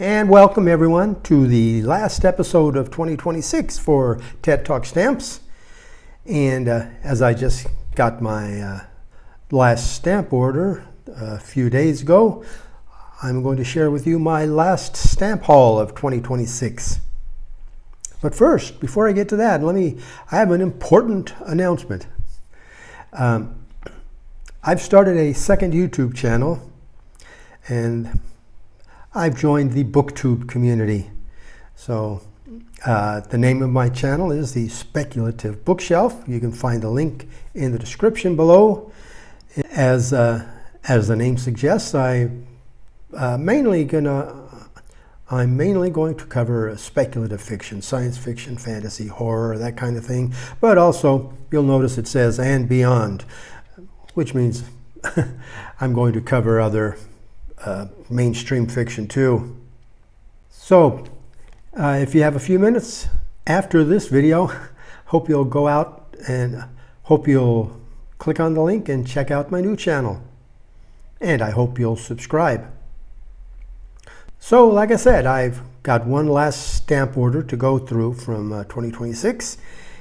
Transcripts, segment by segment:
And welcome everyone to the last episode of 2026 for TED Talk Stamps. And as I just got my last stamp order a few days ago, I'm going to share with you my last stamp haul of 2026. But first, before I get to that, I have an important announcement. I've started a second YouTube channel, and I've joined the BookTube community. So the name of my channel is the Speculative Bookshelf. You can find the link in the description below. As the name suggests, I'm mainly going to cover speculative fiction, science fiction, fantasy, horror, that kind of thing. But also, you'll notice it says "and beyond," which means I'm going to cover other mainstream fiction too. So if you have a few minutes after this video, hope you'll go out and hope you'll click on the link and check out my new channel. And I hope you'll subscribe. So like I said, I've got one last stamp order to go through from 2026.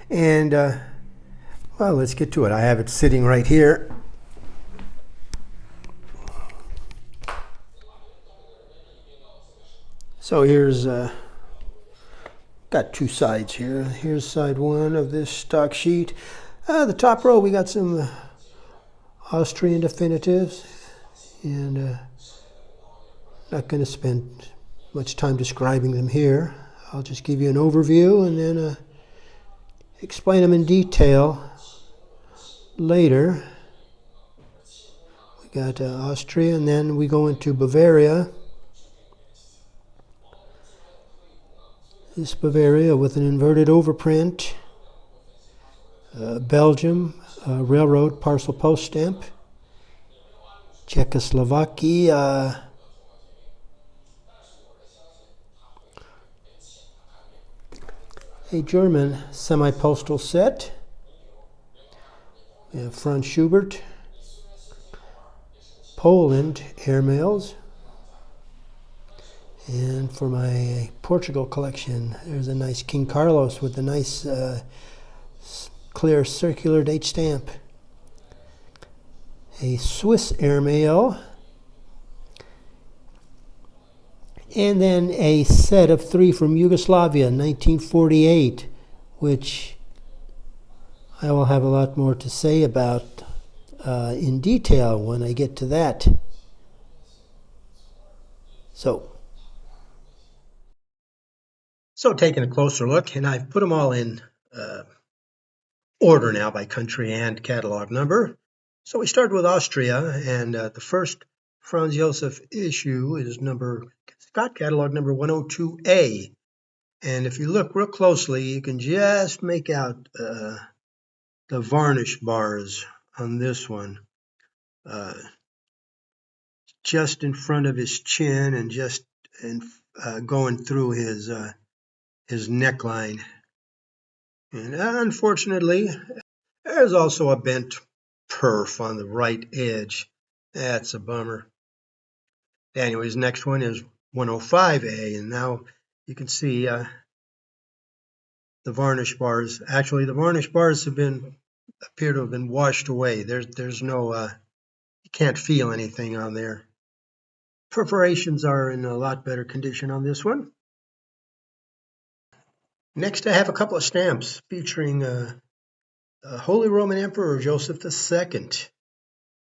And well, let's get to it. I have it sitting right here. So here's, got two sides here. Here's side one of this stock sheet. The top row, we got some Austrian definitives, and not going to spend much time describing them here. I'll just give you an overview and then explain them in detail later. We got Austria, and then we go into Bavaria. This Bavaria with an inverted overprint. Belgium, railroad parcel post stamp. Czechoslovakia. A German semi-postal set. We have Franz Schubert. Poland airmails. And for my Portugal collection, there's a nice King Carlos with a nice clear circular date stamp. A Swiss airmail. And then a set of 3 from Yugoslavia, 1948, which I will have a lot more to say about in detail when I get to that. So taking a closer look, and I've put them all in order now by country and catalog number. So we start with Austria, and the first Franz Josef issue is got catalog number 102A. And if you look real closely, you can just make out the varnish bars on this one. Just in front of his chin and just going through his neckline. And unfortunately, there's also a bent perf on the right edge. That's a bummer. Anyways, next one is 105A, and now you can see the varnish bars. Actually, the varnish bars appear to have been washed away. There's no, you can't feel anything on there. Perforations are in a lot better condition on this one. Next, I have a couple of stamps featuring Holy Roman Emperor Joseph II.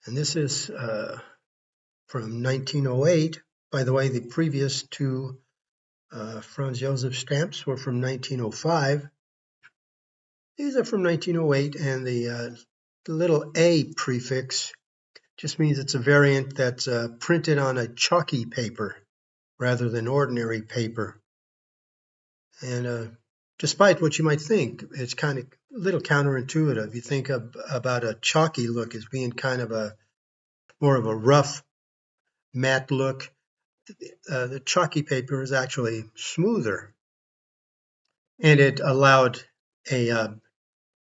And this is from 1908. By the way, the previous two Franz Josef stamps were from 1905. These are from 1908, and the little A prefix just means it's a variant that's printed on a chalky paper rather than ordinary paper. And despite what you might think, it's kind of a little counterintuitive. You think about a chalky look as being kind of more of a rough, matte look. The chalky paper is actually smoother, and it allowed a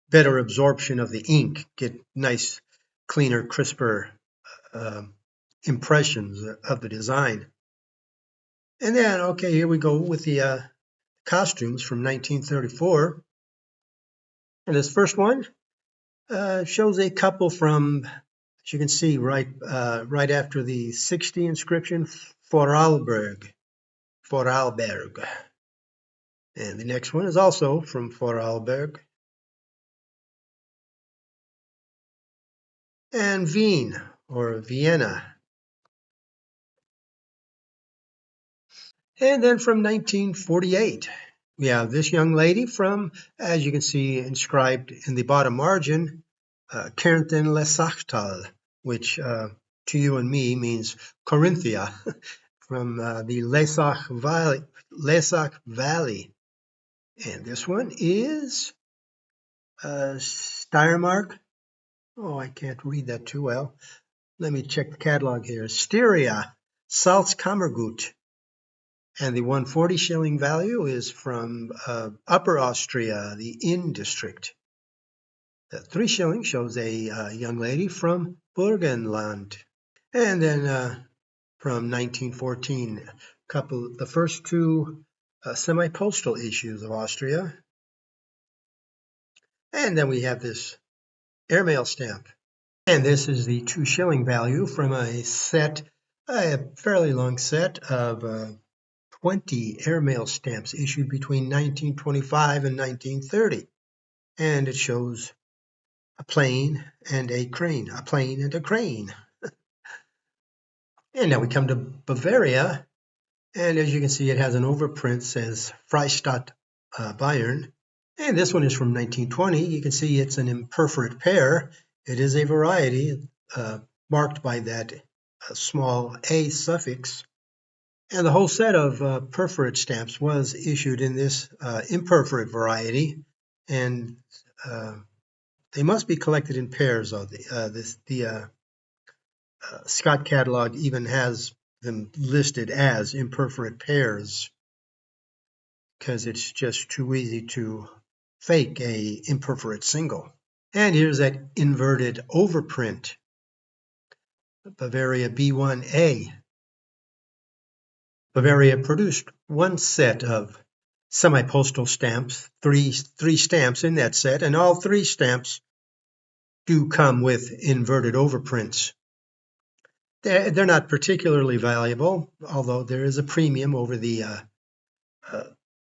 better absorption of the ink, get nice, cleaner, crisper impressions of the design. And then, okay, here we go with the costumes from 1934. And this first one shows a couple from, as you can see, right after the 60 inscription, Vorarlberg. Vorarlberg. And the next one is also from Vorarlberg. And Wien, or Vienna. And then from 1948, we have this young lady from, as you can see inscribed in the bottom margin, Kärnten Lesachtal, which to you and me means Corinthia, from the Lesach Valley. And this one is Steiermark. Oh, I can't read that too well. Let me check the catalog here. Styria, Salzkammergut. And the 140 shilling value is from Upper Austria, the Inn district. The 3 shilling shows a young lady from Burgenland. And then from 1914, the first 2 semi-postal issues of Austria. And then we have this airmail stamp. And this is the 2 shilling value from a fairly long set of 20 airmail stamps issued between 1925 and 1930. And it shows a plane and a crane, a plane and a crane. And now we come to Bavaria. And as you can see, it has an overprint, says Freistadt Bayern. And this one is from 1920. You can see it's an imperforate pair. It is a variety marked by that small A suffix. And the whole set of perforate stamps was issued in this imperforate variety, and they must be collected in pairs. The Scott catalog even has them listed as imperforate pairs because it's just too easy to fake a imperforate single. And here's that inverted overprint, Bavaria B1A. Bavaria produced one set of semi-postal stamps, three stamps in that set, and all 3 stamps do come with inverted overprints. They're not particularly valuable, although there is a premium over the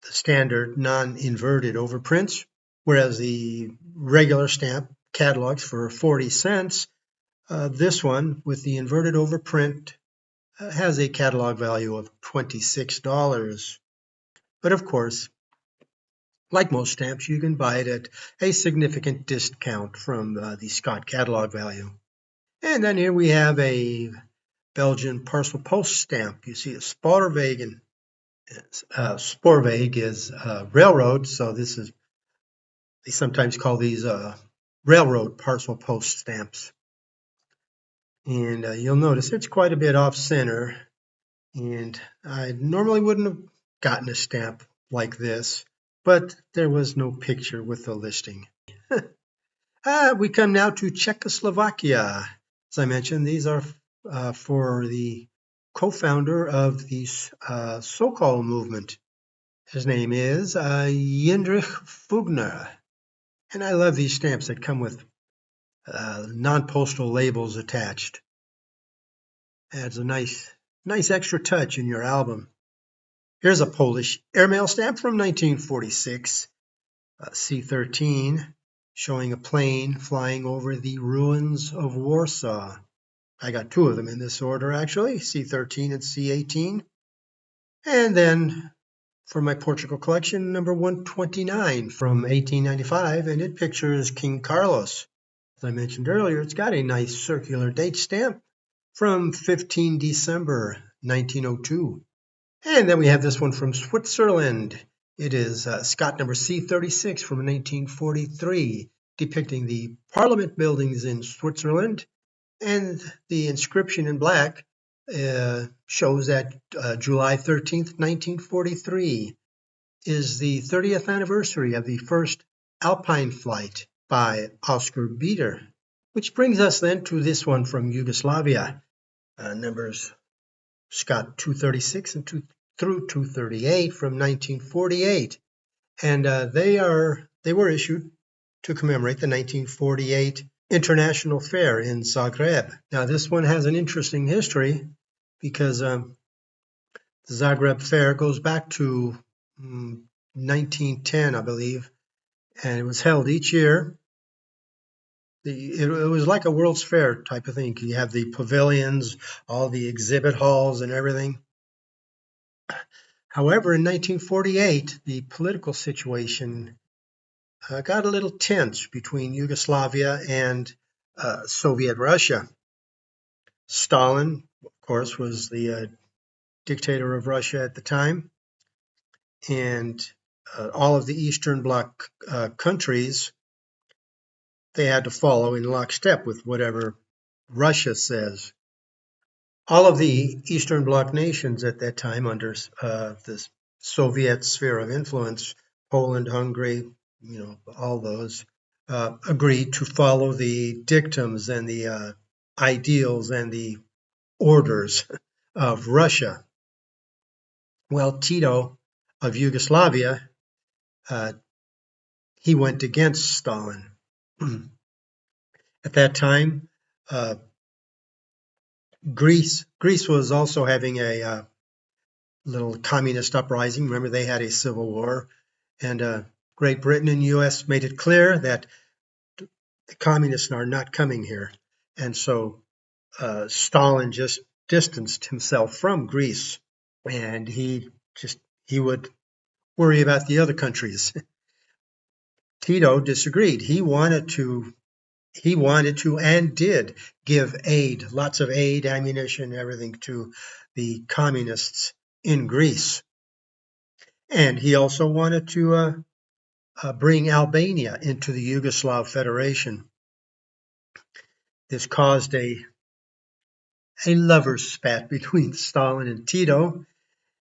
standard non-inverted overprints, whereas the regular stamp catalogs for 40 cents, this one with the inverted overprint has a catalog value of $26. But of course, like most stamps, you can buy it at a significant discount from the Scott catalog value. And then here we have a Belgian parcel post stamp. You see a Spoorwegen. Spoorweg is railroad, so they sometimes call these railroad parcel post stamps. And you'll notice it's quite a bit off center. And I normally wouldn't have gotten a stamp like this, but there was no picture with the listing. We come now to Czechoslovakia. As I mentioned, these are for the co-founder of the Sokol movement. His name is Jindřich Fugner. And I love these stamps that come with non-postal labels attached. Adds a nice extra touch in your album. Here's a Polish airmail stamp from 1946, C13, showing a plane flying over the ruins of Warsaw. I got 2 of them in this order, actually, C13 and C18. And then for my Portugal collection, number 129 from 1895, and it pictures King Carlos. As I mentioned earlier, it's got a nice circular date stamp from 15 December 1902. And then we have this one from Switzerland. It is Scott number C36 from 1943, depicting the Parliament buildings in Switzerland. And the inscription in black shows that July 13th, 1943 is the 30th anniversary of the first Alpine flight by Oscar Bieder. Which brings us then to this one from Yugoslavia. Numbers Scott 236 and through 238 from 1948. And they were issued to commemorate the 1948 International Fair in Zagreb. Now, this one has an interesting history because the Zagreb Fair goes back to 1910, I believe, and it was held each year. It was like a World's Fair type of thing. You have the pavilions, all the exhibit halls and everything. However, in 1948, the political situation got a little tense between Yugoslavia and Soviet Russia. Stalin, of course, was the dictator of Russia at the time, and all of the Eastern Bloc countries, they had to follow in lockstep with whatever Russia says. All of the Eastern Bloc nations at that time under the Soviet sphere of influence, Poland, Hungary, all those, agreed to follow the dictums and the ideals and the orders of Russia. Well, Tito of Yugoslavia, he went against Stalin. At that time, Greece was also having a little communist uprising. Remember, they had a civil war, and Great Britain and U.S. made it clear that the communists are not coming here. And so Stalin just distanced himself from Greece, and he would worry about the other countries. Tito disagreed. He wanted to and did give aid, lots of aid, ammunition, everything to the communists in Greece. And he also wanted to bring Albania into the Yugoslav Federation. This caused a lover's spat between Stalin and Tito.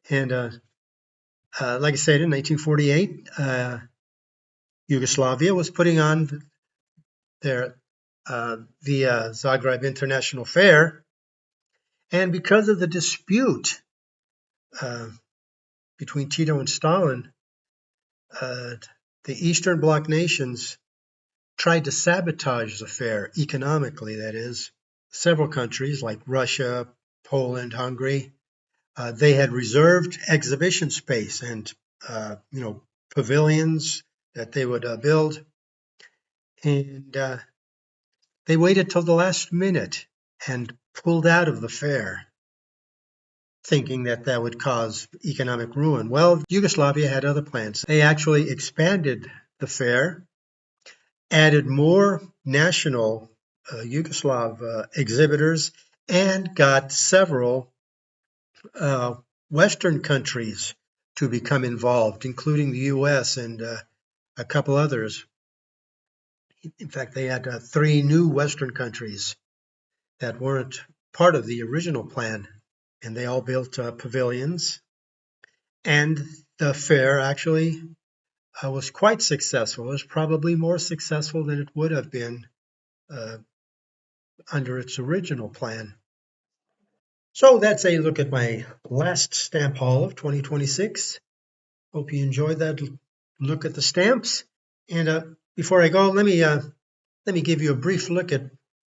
And like I said, in 1948, Yugoslavia was putting on the Zagreb International Fair. And because of the dispute between Tito and Stalin, the Eastern Bloc nations tried to sabotage the fair, economically, that is. Several countries like Russia, Poland, Hungary, they had reserved exhibition space and pavilions that they would build. And they waited till the last minute and pulled out of the fair, thinking that would cause economic ruin. Well, Yugoslavia had other plans. They actually expanded the fair, added more national Yugoslav exhibitors, and got several Western countries to become involved, including the U.S. and a couple others. In fact, they had 3 new Western countries that weren't part of the original plan, and they all built pavilions. And the fair actually was quite successful. It was probably more successful than it would have been under its original plan. So that's a look at my last stamp haul of 2026. Hope you enjoyed that look at the stamps. And before I go, let me give you a brief look at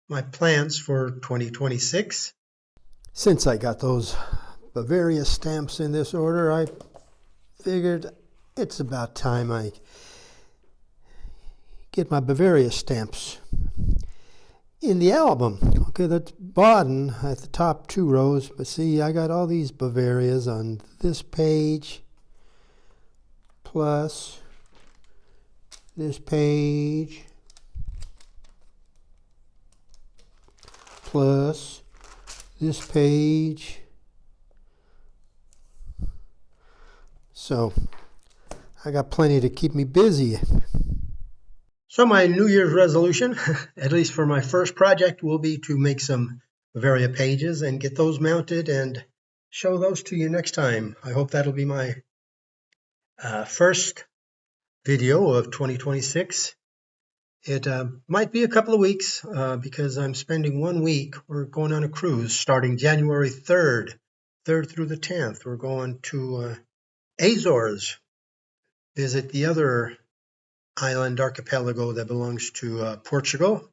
my plans for 2026. Since I got those Bavaria stamps in this order, I figured it's about time I get my Bavaria stamps in the album. Okay, that's Baden at the top 2 rows, but see, I got all these Bavarias on this page, plus this page, plus this page. So I got plenty to keep me busy. So my New Year's resolution, at least for my first project, will be to make some Bavaria pages and get those mounted and show those to you next time. I hope that'll be my first video of 2026. It might be a couple of weeks because I'm spending 1 week. We're going on a cruise starting January 3rd 3rd through the 10th. We're going to Azores, visit the other island archipelago that belongs to Portugal.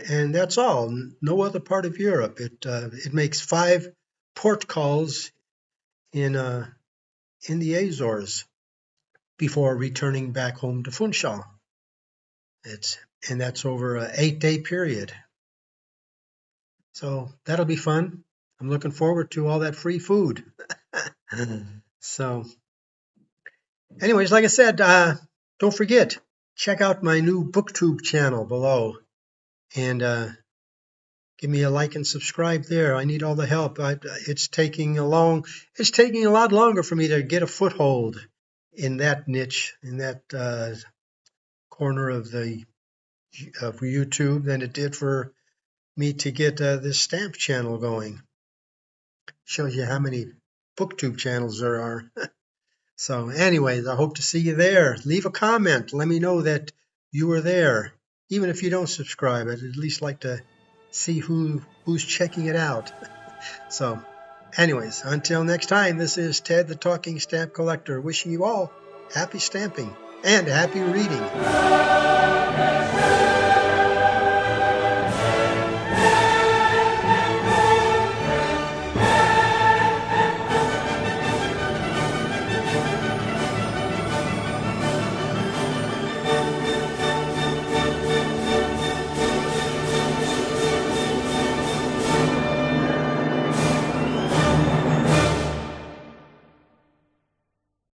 And that's all. No other part of Europe. It makes 5 port calls in the Azores before returning back home to Funchal. And that's over an 8-day period. So that'll be fun. I'm looking forward to all that free food. So anyways, like I said, don't forget, check out my new BookTube channel below and give me a like and subscribe there. I need all the help. It's taking a lot longer for me to get a foothold in that niche, in that corner of YouTube than it did for me to get this stamp channel going. Shows you how many BookTube channels there are. So anyways, I hope to see you there. Leave a comment. Let me know that you were there. Even if you don't subscribe, I'd at least like to see who's checking it out. So anyways, until next time, this is Ted the Talking Stamp Collector, wishing you all happy stamping and happy reading.